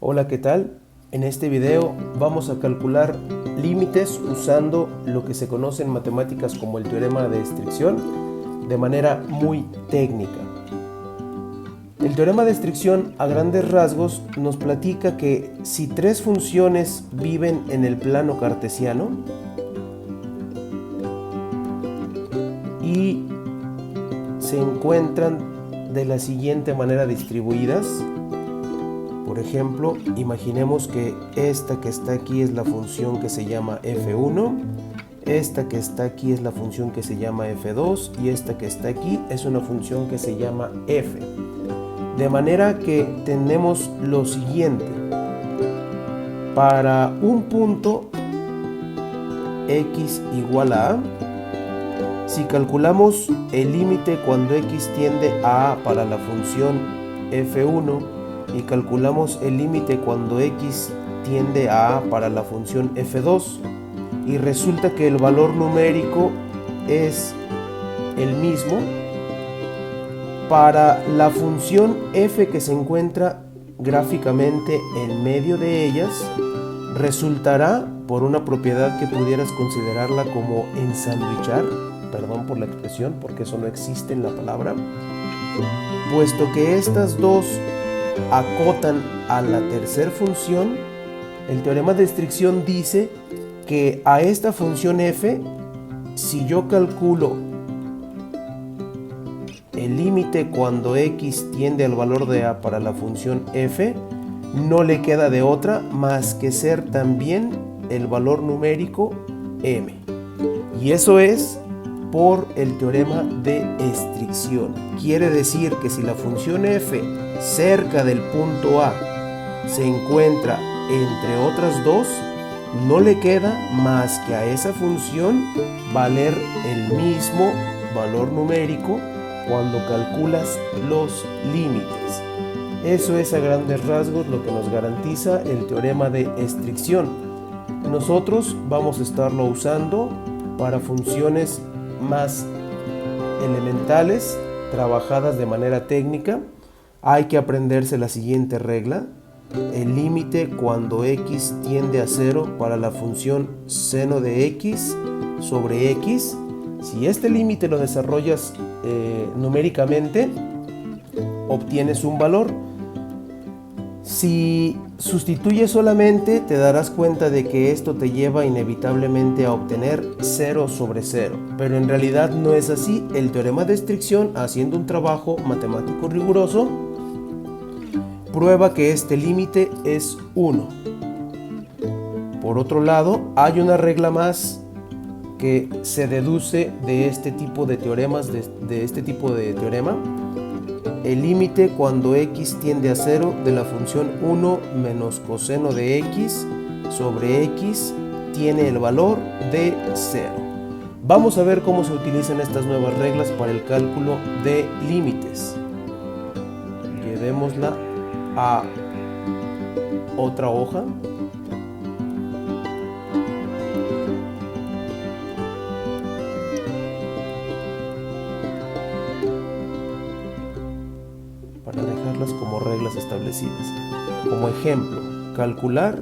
Hola, ¿qué tal? En este video vamos a calcular límites usando lo que se conoce en matemáticas como el teorema de estricción de manera muy técnica. El teorema de estricción a grandes rasgos nos platica que si tres funciones viven en el plano cartesiano y se encuentran de la siguiente manera distribuidas. Por ejemplo, imaginemos que esta que está aquí es la función que se llama f1, esta que está aquí es la función que se llama f2 y esta que está aquí es una función que se llama f. De manera que tenemos lo siguiente. Para un punto x igual a a, si calculamos el límite cuando x tiende a para la función f1 y calculamos el límite cuando x tiende a para la función f2 y resulta que el valor numérico es el mismo, para la función f que se encuentra gráficamente en medio de ellas, resultará, por una propiedad que pudieras considerarla como ensanduichar, perdón por la expresión porque eso no existe en la palabra, puesto que estas dos acotan a la tercera función, el teorema de estricción dice que a esta función f, si yo calculo el límite cuando x tiende al valor de a para la función f, no le queda de otra más que ser también el valor numérico m. Y eso es por el teorema de estricción. Quiere decir que si la función f cerca del punto A se encuentra entre otras dos, no le queda más que a esa función valer el mismo valor numérico cuando calculas los límites. Eso es a grandes rasgos lo que nos garantiza el teorema de estricción. Nosotros vamos a estarlo usando para funciones más elementales, trabajadas de manera técnica. Hay que aprenderse la siguiente regla: el límite cuando x tiende a 0 para la función seno de x sobre x. Si este límite lo desarrollas numéricamente, obtienes un valor. Si sustituyes solamente, te darás cuenta de que esto te lleva inevitablemente a obtener 0 sobre 0, pero en realidad no es así. El teorema de estricción, haciendo un trabajo matemático riguroso, prueba que este límite es 1. Por otro lado, hay una regla más que se deduce de este tipo de teoremas, de este tipo de teorema. El límite cuando x tiende a 0 de la función 1 menos coseno de x sobre x tiene el valor de 0. Vamos a ver cómo se utilizan estas nuevas reglas para el cálculo de límites. Llevémosla a otra hoja. Para dejarlas como reglas establecidas. Como ejemplo, calcular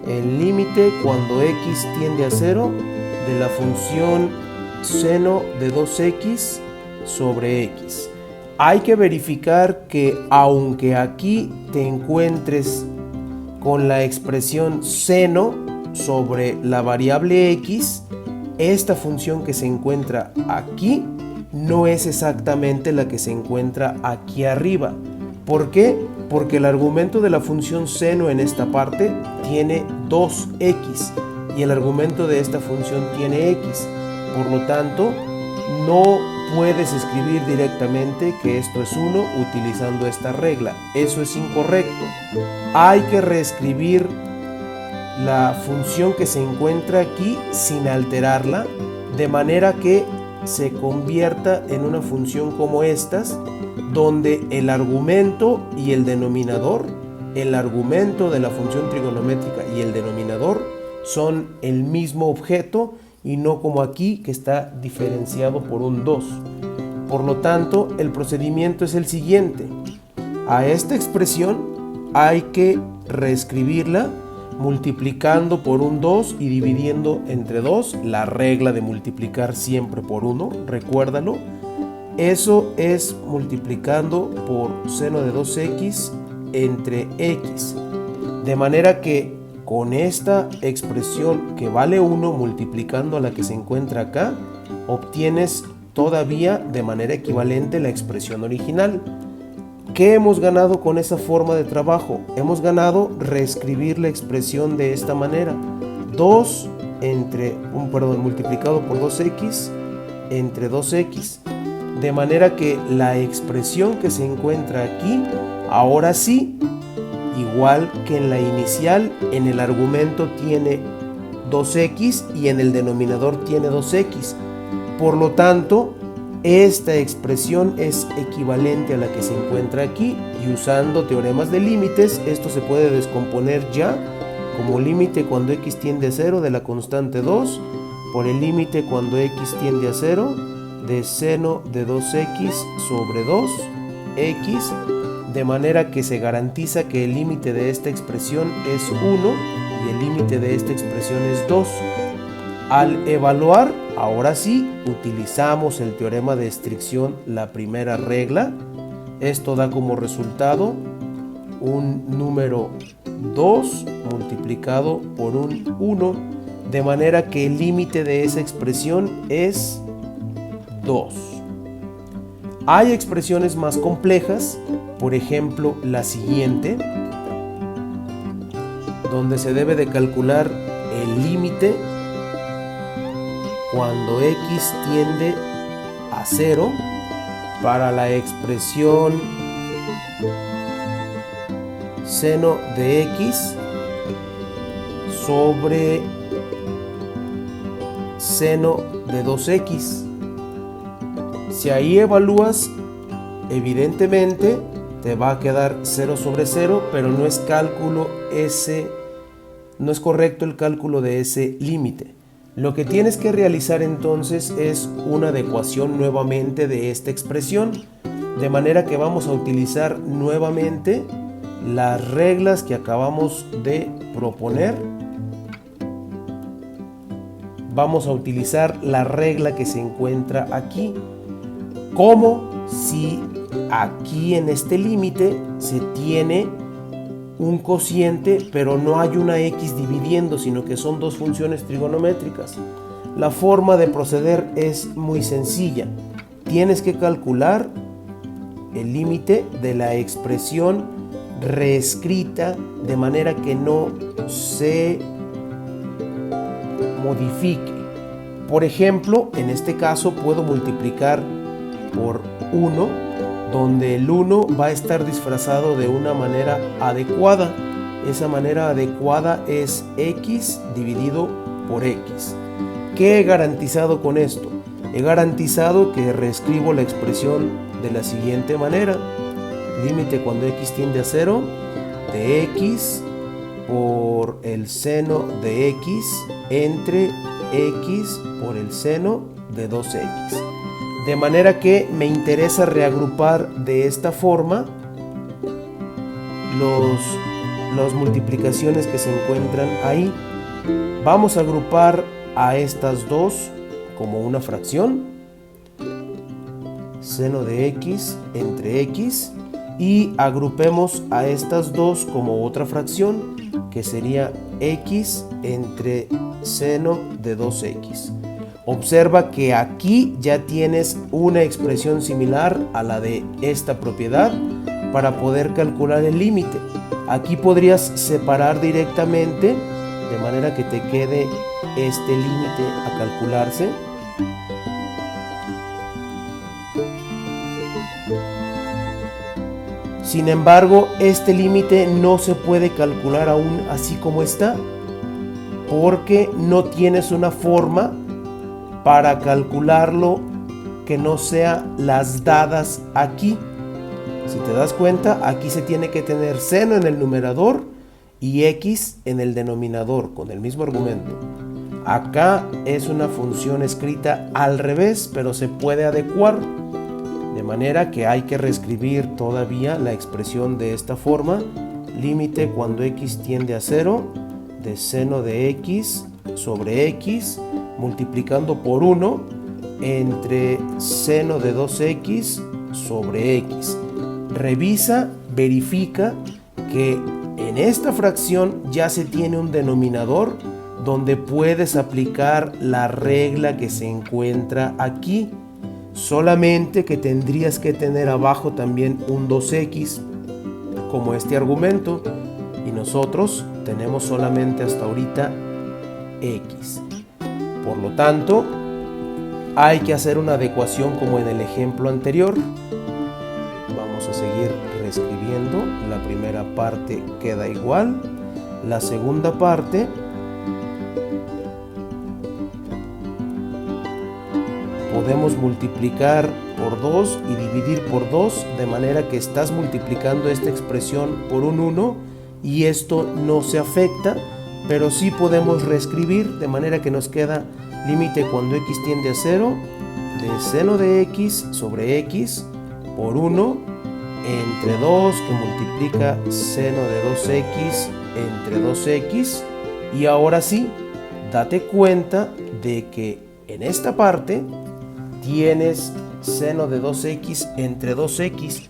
el límite cuando x tiende a 0 de la función seno de 2x sobre x. Hay que verificar que aunque aquí te encuentres con la expresión seno sobre la variable x, esta función que se encuentra aquí no es exactamente la que se encuentra aquí arriba. ¿Por qué? Porque el argumento de la función seno en esta parte tiene 2x y el argumento de esta función tiene x. Por lo tanto, no puedes escribir directamente que esto es 1 utilizando esta regla. Eso es incorrecto. Hay que reescribir la función que se encuentra aquí sin alterarla, de manera que se convierta en una función como estas, donde el argumento y el denominador, el argumento de la función trigonométrica y el denominador son el mismo objeto y no como aquí que está diferenciado por un 2. Por lo tanto, el procedimiento es el siguiente. A esta expresión hay que reescribirla multiplicando por un 2 y dividiendo entre 2, la regla de multiplicar siempre por 1, recuérdalo. Eso es multiplicando por seno de 2x entre x. De manera que con esta expresión que vale 1 multiplicando a la que se encuentra acá, obtienes todavía de manera equivalente la expresión original. ¿Qué hemos ganado con esa forma de trabajo? Hemos ganado reescribir la expresión de esta manera. 2 multiplicado por 2x entre 2x. De manera que la expresión que se encuentra aquí, ahora sí, igual que en la inicial, en el argumento tiene 2x y en el denominador tiene 2x. Por lo tanto, esta expresión es equivalente a la que se encuentra aquí y usando teoremas de límites, esto se puede descomponer ya como límite cuando x tiende a 0 de la constante 2 por el límite cuando x tiende a 0 de seno de 2x sobre 2x, de manera que se garantiza que el límite de esta expresión es 1 y el límite de esta expresión es 2. Al evaluar, ahora sí, utilizamos el teorema de estricción, la primera regla. Esto da como resultado un número 2 multiplicado por un 1, de manera que el límite de esa expresión es 2. Hay expresiones más complejas, por ejemplo, la siguiente, donde se debe de calcular el límite cuando x tiende a 0 para la expresión seno de x sobre seno de 2x. Si ahí evalúas, evidentemente te va a quedar 0 sobre 0, pero no es correcto el cálculo de ese límite. Lo que tienes que realizar entonces es una adecuación nuevamente de esta expresión, de manera que vamos a utilizar nuevamente las reglas que acabamos de proponer. Vamos a utilizar la regla que se encuentra aquí, como si aquí en este límite se tiene un cociente, pero no hay una x dividiendo, sino que son dos funciones trigonométricas. La forma de proceder es muy sencilla. Tienes que calcular el límite de la expresión reescrita de manera que no se modifique. Por ejemplo, en este caso puedo multiplicar por 1, donde el 1 va a estar disfrazado de una manera adecuada. Esa manera adecuada es x dividido por x. ¿Qué he garantizado con esto? He garantizado que reescribo la expresión de la siguiente manera. Límite cuando x tiende a 0 de x por el seno de x entre x por el seno de 2x. De manera que me interesa reagrupar de esta forma las multiplicaciones que se encuentran ahí. Vamos a agrupar a estas dos como una fracción, seno de x entre x, y agrupemos a estas dos como otra fracción, que sería x entre seno de 2x. Observa que aquí ya tienes una expresión similar a la de esta propiedad para poder calcular el límite. Aquí podrías separar directamente de manera que te quede este límite a calcularse. Sin embargo, este límite no se puede calcular aún así como está, porque no tienes una forma para calcularlo que no sea las dadas aquí. Si te das cuenta, aquí se tiene que tener seno en el numerador y x en el denominador con el mismo argumento. Acá es una función escrita al revés, pero se puede adecuar. manera que hay que reescribir todavía la expresión de esta forma. Límite cuando x tiende a 0 de seno de x sobre x multiplicando por 1 entre seno de 2x sobre x. Revisa, verifica que en esta fracción ya se tiene un denominador donde puedes aplicar la regla que se encuentra aquí. Solamente que tendrías que tener abajo también un 2x como este argumento, y nosotros tenemos solamente hasta ahorita x. Por lo tanto, hay que hacer una adecuación como en el ejemplo anterior. Vamos a seguir reescribiendo. La primera parte queda igual. La segunda parte podemos multiplicar por 2 y dividir por 2, de manera que estás multiplicando esta expresión por un 1 y esto no se afecta, pero sí podemos reescribir de manera que nos queda límite cuando x tiende a 0 de seno de x sobre x por 1 entre 2 que multiplica seno de 2x entre 2x. Y ahora sí, date cuenta de que en esta parte tienes seno de 2x entre 2x.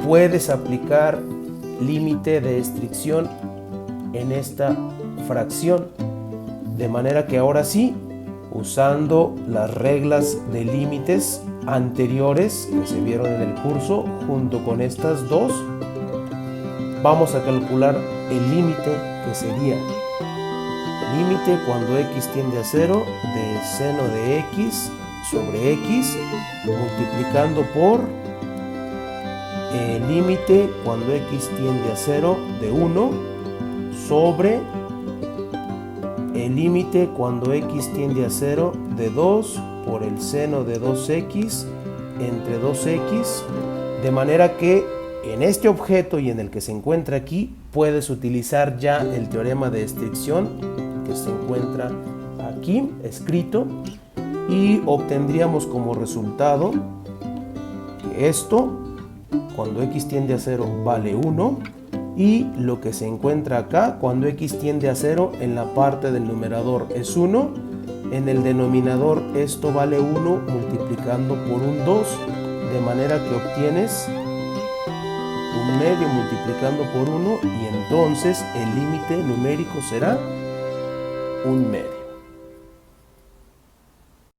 Puedes aplicar límite de estricción en esta fracción, de manera que ahora sí, usando las reglas de límites anteriores que se vieron en el curso junto con estas dos, vamos a calcular el límite, que sería límite cuando x tiende a 0 de seno de x sobre x multiplicando por el límite cuando x tiende a 0 de 1 sobre el límite cuando x tiende a 0 de 2 por el seno de 2x entre 2x, de manera que en este objeto y en el que se encuentra aquí puedes utilizar ya el teorema de estricción que se encuentra aquí escrito, y obtendríamos como resultado que esto cuando x tiende a 0 vale 1, y lo que se encuentra acá cuando x tiende a 0 en la parte del numerador es 1, en el denominador esto vale 1 multiplicando por un 2, de manera que obtienes un medio multiplicando por 1 y entonces el límite numérico será un medio.